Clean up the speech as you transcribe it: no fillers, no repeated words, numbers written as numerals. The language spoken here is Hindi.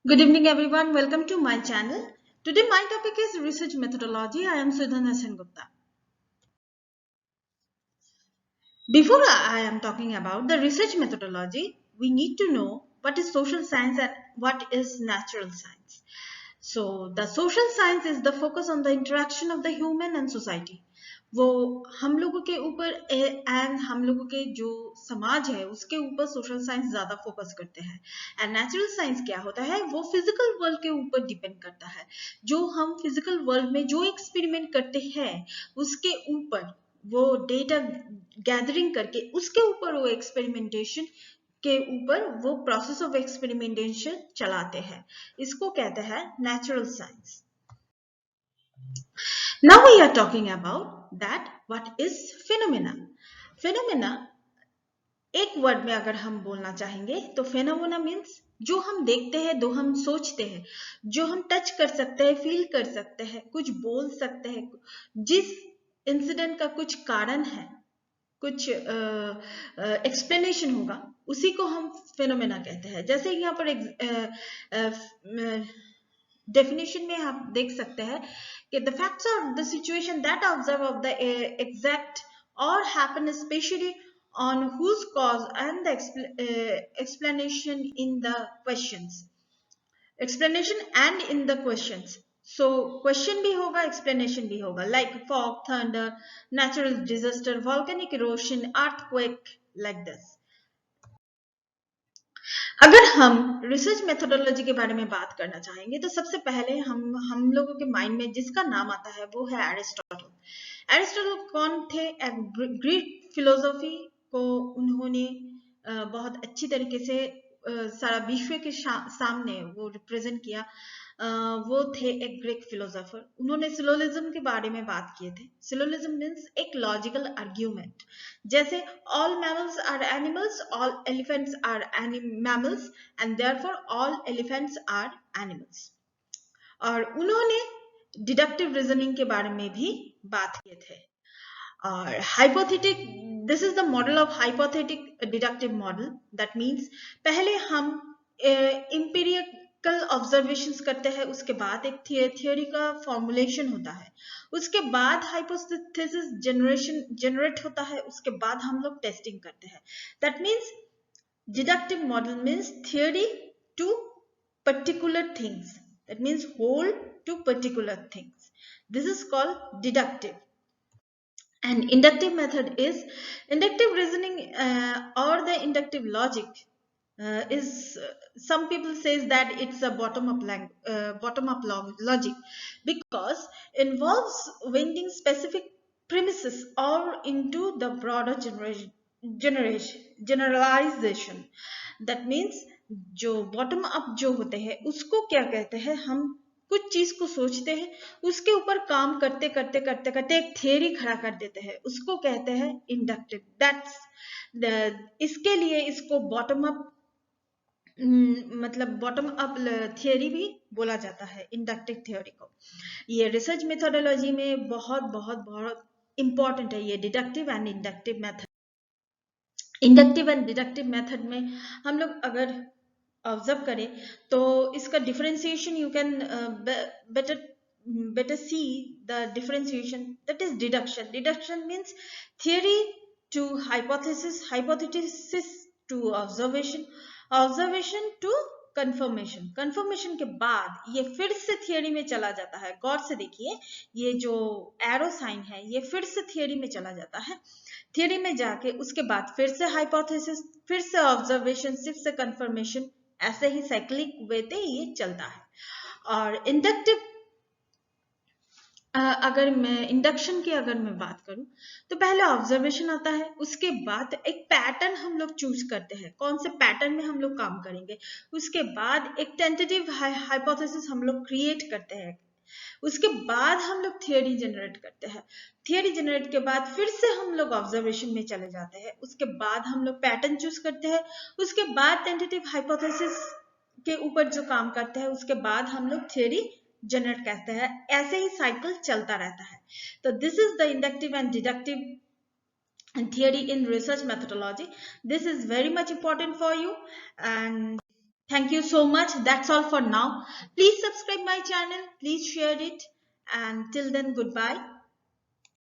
Good evening, everyone. Welcome to my channel. Today, my topic is research methodology. I am Sudhana Sen Gupta. Before I am talking about the research methodology, we need to know what is social science and what is natural science. So, the social science is the focus on the interaction of the human and society. वो हम लोगों के ऊपर एंड हम लोगों के जो समाज है उसके ऊपर सोशल साइंस ज्यादा फोकस करते हैं एंड नेचुरल साइंस क्या होता है वो फिजिकल वर्ल्ड के ऊपर डिपेंड करता है जो हम फिजिकल वर्ल्ड में जो एक्सपेरिमेंट करते हैं उसके ऊपर वो डेटा गैदरिंग करके उसके ऊपर वो एक्सपेरिमेंटेशन के ऊपर वो प्रोसेस ऑफ एक्सपेरिमेंटेशन चलाते हैं इसको कहते हैं natural science Now we are talking about that what is phenomena. Phenomena एक वर्ड में अगर हम बोलना चाहेंगे तो phenomena means जो हम देखते हैं जो हम सोचते हैं जो हम टच कर सकते हैं फील कर सकते हैं कुछ बोल सकते हैं जिस इंसिडेंट का कुछ कारण है कुछ एक्सप्लेनेशन होगा उसी को हम फेनोमेना कहते हैं जैसे यहाँ पर डेफिनेशन में आप देख सकते हैं कि the facts of the situation that observe of the exact और happen specially on whose cause and the explanation in the questions explanation and in the questions so question भी होगा explanation भी होगा like fog thunder natural disaster volcanic erosion earthquake like this अगर हम रिसर्च मेथोडोलॉजी के बारे में बात करना चाहेंगे तो सबसे पहले हम लोगों के माइंड में जिसका नाम आता है वो है एरिस्टोटल एरिस्टोटल कौन थे एक ग्रीक फिलोसफी को उन्होंने बहुत अच्छी तरीके से सारा विश्व के सामने वो रिप्रेजेंट किया वो थे एक ग्रीक फिलोसोफर उन्होंने सिलोलिज्म के बारे में बात किए थे सिलोलिज्म मीन्स एक लॉजिकल आर्ग्यूमेंट जैसे all mammals are animals all elephants are mammals and therefore all elephants are animals और उन्होंने डिडक्टिव रीजनिंग के बारे में भी बात किए थे और hypothetic this is the model of hypothetic deductive model that means पहले हम इंपीरियल ऑब्जर्वेशंस करते हैं उसके बाद एक थियोरी का फॉर्मुलेशन होता है उसके बाद हाइपोथेसिस जनरेट होता है उसके बाद हम लोग टेस्टिंग करते हैं that means deductive model means theory to particular things that means whole to particular things this is called deductive and inductive method is inductive reasoning or the inductive logic is some people says that it's a bottom up logic because involves winding specific premises or into the broader generalization that means जो बॉटम अप जो होते हैं उसको क्या कहते हैं हम कुछ चीज को सोचते हैं उसके ऊपर काम करते करते करते करते एक थियरी खड़ा कर देते हैं उसको कहते हैं इंडक्टिव दैट्स इसके लिए इसको बॉटम अप मतलब बॉटम अप थियरी भी बोला जाता है इंडक्टिव थ्योरी को ये रिसर्च मेथोडोलॉजी में बहुत बहुत बहुत इंपॉर्टेंट है ये deductive and inductive method inductive and deductive method में हम लोग अगर ऑब्जर्व करें तो इसका differentiation you can better see the differentiation that is deduction means theory to hypothesis to observation to confirmation के बाद ये फिर से थियरी में चला जाता है गौर से देखिए ये जो एरो साइन है ये फिर से थियरी में चला जाता है थियरी में जाके उसके बाद फिर से हाइपोथेसिस फिर से ऑब्जर्वेशन फिर से कंफर्मेशन ऐसे ही साइक्लिक वे पे ये चलता है और इंडक्टिव अगर मैं इंडक्शन की अगर मैं बात करूं तो पहले ऑब्जर्वेशन आता है उसके बाद एक पैटर्न हम लोग चूज करते हैं कौन से पैटर्न में हम लोग काम करेंगे उसके बाद एक टेंटेटिव हाइपोथेसिस हम लोग क्रिएट करते हैं उसके बाद हम लोग थियरी जनरेट करते हैं थियरी जनरेट के बाद फिर से हम लोग ऑब्जर्वेशन में चले जाते हैं उसके बाद हम लोग पैटर्न चूज करते हैं उसके बाद टेंटेटिव हाइपोथेसिस के ऊपर जो काम करते हैं उसके बाद हम लोग थियरी जनरेट करते हैं ऐसे ही साइकिल चलता रहता है तो this is the inductive and deductive theory in research methodology this is very much important for you and Thank you so much. That's all for now. Please subscribe my channel. Please share it. And till then, goodbye.